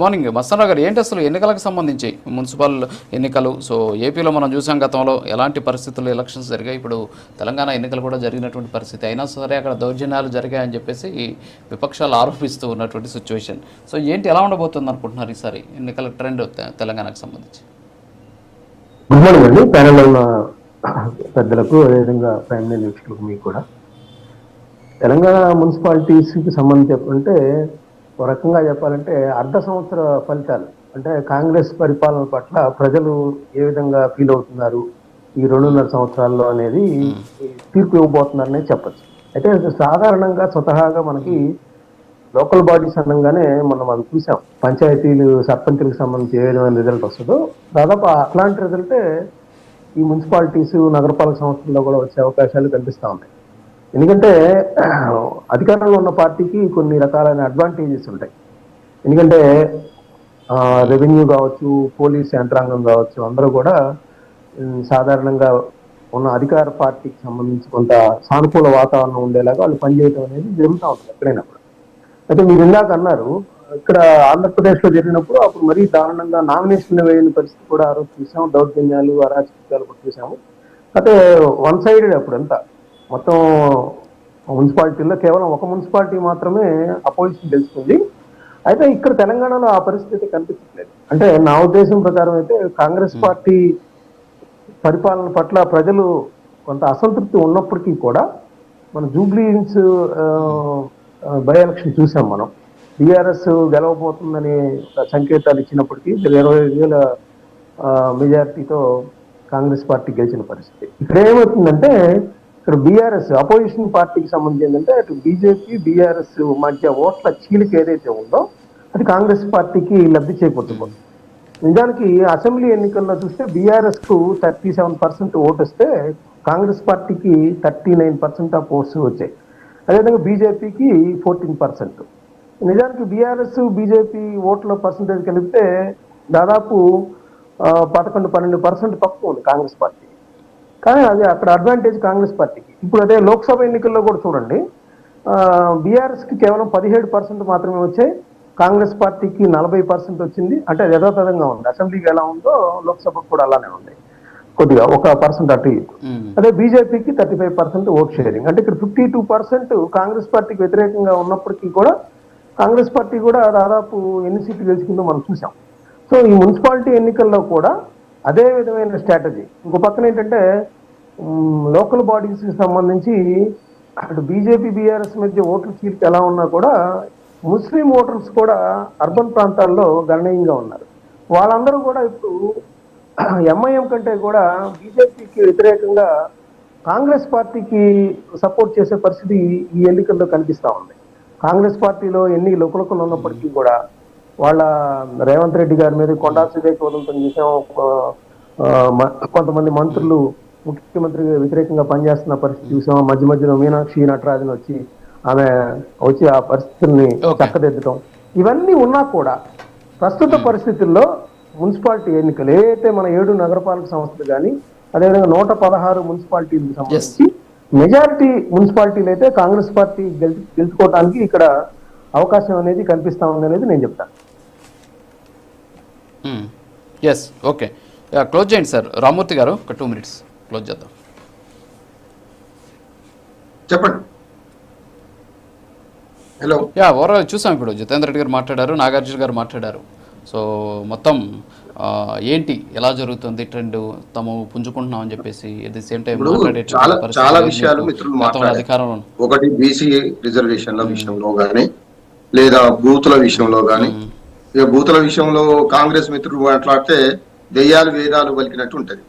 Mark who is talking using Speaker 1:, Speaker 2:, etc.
Speaker 1: Morning Mastan Rao గారు, ఏంటి అసలు ఎన్నికలకు సంబంధించి మున్సిపల్ ఎన్నికలు సో ఏపీలో మనం చూసాం గతంలో ఎలాంటి పరిస్థితుల్లో ఎలక్షన్స్ జరిగాయి. ఇప్పుడు తెలంగాణ ఎన్నికలు కూడా జరిగినటువంటి పరిస్థితి అయినా సరే అక్కడ దౌర్జన్యాలు జరిగాయని చెప్పేసి విపక్షాలు ఆరోపిస్తూ ఉన్నటువంటి సిచ్యువేషన్. సో ఏంటి ఎలా ఉండబోతుంది అనుకుంటున్నారు ఈసారి ఎన్నికల ట్రెండ్ తెలంగాణకు సంబంధించి?
Speaker 2: గుడ్ మార్నింగ్ అండి, ప్యానెల్లో ఉన్న పెద్దలకు అదేవిధంగా ప్రైమ్ వీక్షకులకు మీకు కూడా. తెలంగాణ మున్సిపాలిటీస్కి సంబంధించి చెప్పాలంటే ఒక రకంగా చెప్పాలంటే అర్ధ సంవత్సర ఫలితాలు అంటే కాంగ్రెస్ పరిపాలన పట్ల ప్రజలు ఏ విధంగా ఫీల్ అవుతున్నారు ఈ 2.5 సంవత్సరాల్లో అనేది తీర్పు ఇవ్వబోతున్నారనే చెప్పచ్చు. అయితే సాధారణంగా స్వతహాగా మనకి లోకల్ బాడీస్ అనగానే మనం చూసాం, పంచాయతీలు సర్పంచులకు సంబంధించి ఏ విధమైన రిజల్ట్ వస్తుందో దాదాపు అట్లాంటి రిజల్టే ఈ మున్సిపాలిటీస్ నగరపాలక సంస్థల్లో కూడా వచ్చే అవకాశాలు కనిపిస్తూ ఉన్నాయి. ఎందుకంటే అధికారంలో ఉన్న పార్టీకి కొన్ని రకాలైన అడ్వాంటేజెస్ ఉంటాయి. ఎందుకంటే రెవెన్యూ కావచ్చు, పోలీస్ యంత్రాంగం కావచ్చు, అందరూ కూడా సాధారణంగా ఉన్న అధికార పార్టీకి సంబంధించి కొంత సానుకూల వాతావరణం ఉండేలాగా వాళ్ళు పనిచేయడం అనేది జరుగుతూ ఉంటుంది ఎక్కడైనా కూడా. అయితే మీరు ఇందాక అన్నారు, ఇక్కడ ఆంధ్రప్రదేశ్లో జరిగినప్పుడు అప్పుడు మరీ దారుణంగా నామినేషన్ వేయని పరిస్థితి కూడా ఆ రోజు చూసాము, దౌర్జన్యాలు అరాచకాలు కూడా చూసాము. అయితే వన్ సైడెడ్ అప్పుడంతా మొత్తం మున్సిపాలిటీల్లో కేవలం ఒక మున్సిపాలిటీ మాత్రమే అపోజిషన్ గెలుచుకుంది. అయితే ఇక్కడ తెలంగాణలో ఆ పరిస్థితి కనిపించట్లేదు. అంటే నా ఉద్దేశం ప్రకారం అయితే కాంగ్రెస్ పార్టీ పరిపాలన పట్ల ప్రజలు కొంత అసంతృప్తి ఉన్నప్పటికీ కూడా మన జూబ్లీ హిల్స్ బై ఎలక్షన్ చూసాం మనం. టీఆర్ఎస్ గెలవబోతుందని సంకేతాలు ఇచ్చినప్పటికీ 25,000 మెజారిటీతో కాంగ్రెస్ పార్టీ గెలిచిన పరిస్థితి. ఇక్కడ ఏమవుతుందంటే ఇక్కడ బీఆర్ఎస్ అపోజిషన్ పార్టీకి సంబంధించి ఏంటంటే అటు బీజేపీ బీఆర్ఎస్ మధ్య ఓట్ల చీలిక ఏదైతే ఉందో అది కాంగ్రెస్ పార్టీకి లబ్ధి చేకూరుతుంది. నిజానికి అసెంబ్లీ ఎన్నికల్లో చూస్తే బీఆర్ఎస్ కు 37% ఓటు వస్తే కాంగ్రెస్ పార్టీకి 39% ఆఫ్ ఓట్స్ వచ్చాయి. అదేవిధంగా బీజేపీకి 14%. నిజానికి బీఆర్ఎస్ బీజేపీ ఓట్ల పర్సంటేజ్ కలిపితే దాదాపు 11-12% తక్కువ ఉంది కాంగ్రెస్ పార్టీ. కానీ అది అక్కడ అడ్వాంటేజ్ కాంగ్రెస్ పార్టీకి. ఇప్పుడు అదే లోక్సభ ఎన్నికల్లో కూడా చూడండి, బీఆర్ఎస్కి కేవలం 17% మాత్రమే వచ్చాయి, కాంగ్రెస్ పార్టీకి 40% వచ్చింది. అంటే అది యథాతథంగా ఉంది. అసెంబ్లీకి ఎలా ఉందో లోక్సభకు కూడా అలానే ఉంది, కొద్దిగా 1% అటు ఇటు. అదే బీజేపీకి 35% ఓట్ షేరింగ్. అంటే ఇక్కడ 52% కాంగ్రెస్ పార్టీకి వ్యతిరేకంగా ఉన్నప్పటికీ కూడా కాంగ్రెస్ పార్టీ కూడా దాదాపు ఎన్ని సీట్లు గెలుచుకుందో మనం చూసాం. సో ఈ మున్సిపాలిటీ ఎన్నికల్లో కూడా అదే విధమైన స్ట్రాటజీ. ఇంకో పక్కన ఏంటంటే లోకల్ బాడీస్కి సంబంధించి అటు బీజేపీ బీఆర్ఎస్ మధ్య ఓట్ల చీలిక ఎలా ఉన్నా కూడా ముస్లిం ఓటర్స్ కూడా అర్బన్ ప్రాంతాల్లో గణనీయంగా ఉన్నారు. వాళ్ళందరూ కూడా ఇప్పుడు ఎంఐఎం కంటే కూడా బీజేపీకి వ్యతిరేకంగా కాంగ్రెస్ పార్టీకి సపోర్ట్ చేసే పరిస్థితి ఈ ఎన్నికల్లో కనిపిస్తూ ఉంది. కాంగ్రెస్ పార్టీలో ఎన్ని లుకలుకలు ఉన్నప్పటికీ కూడా వాళ్ళ రేవంత్ రెడ్డి గారి మీద కొండా సురేఖ వదులుతున్న విషయం, కొంతమంది మంత్రులు ముఖ్యమంత్రి వ్యతిరేకంగా పనిచేస్తున్న పరిస్థితి చూసాం. మధ్యలో మీనాక్షి నటరాజన్ వచ్చి ఆ పరిస్థితుల్ని చక్కదిద్దటం, ఇవన్నీ ఉన్నా కూడా ప్రస్తుత పరిస్థితుల్లో మున్సిపాలిటీ ఎన్నికలు ఏదైతే మన 7 నగరపాలక సంస్థలు కానీ అదేవిధంగా 116 మున్సిపాలిటీలకు సంబంధించి మెజారిటీ మున్సిపాలిటీలు అయితే కాంగ్రెస్ పార్టీ గెలుచుకోవడానికి ఇక్కడ అవకాశం అనేది కనిపిస్తా ఉంది అనేది నేను చెప్తాను.
Speaker 1: ఎస్, ఓకే, క్లోజ్ చేయండి సార్. రామూర్తి గారు ఒక 2 minutes క్లోజ్ చేద్దాం.
Speaker 3: చెప్పండి. హలో.
Speaker 1: ఓవరాల్ చూసాం, ఇప్పుడు జితేందర్ రెడ్డి గారు మాట్లాడారు, నాగార్జున గారు మాట్లాడారు. సో మొత్తం ఏంటి, ఎలా జరుగుతుంది ట్రెండ్, తాము పుంజుకుంటున్నాం అని చెప్పేసి ఎట్ ది సేమ్ టైం
Speaker 3: చాలా విషయాలు మిత్రులు మాట్లాడారు. ఒకటి బీసీ రిజర్వేషన్ల విషయంలో కానీ లేదా బూతుల విషయంలో కానీ. ఇక బూతుల విషయంలో కాంగ్రెస్ మిత్రులు మాట్లాడితే దెయ్యాలు వేదాలు పలికినట్టు ఉంటది.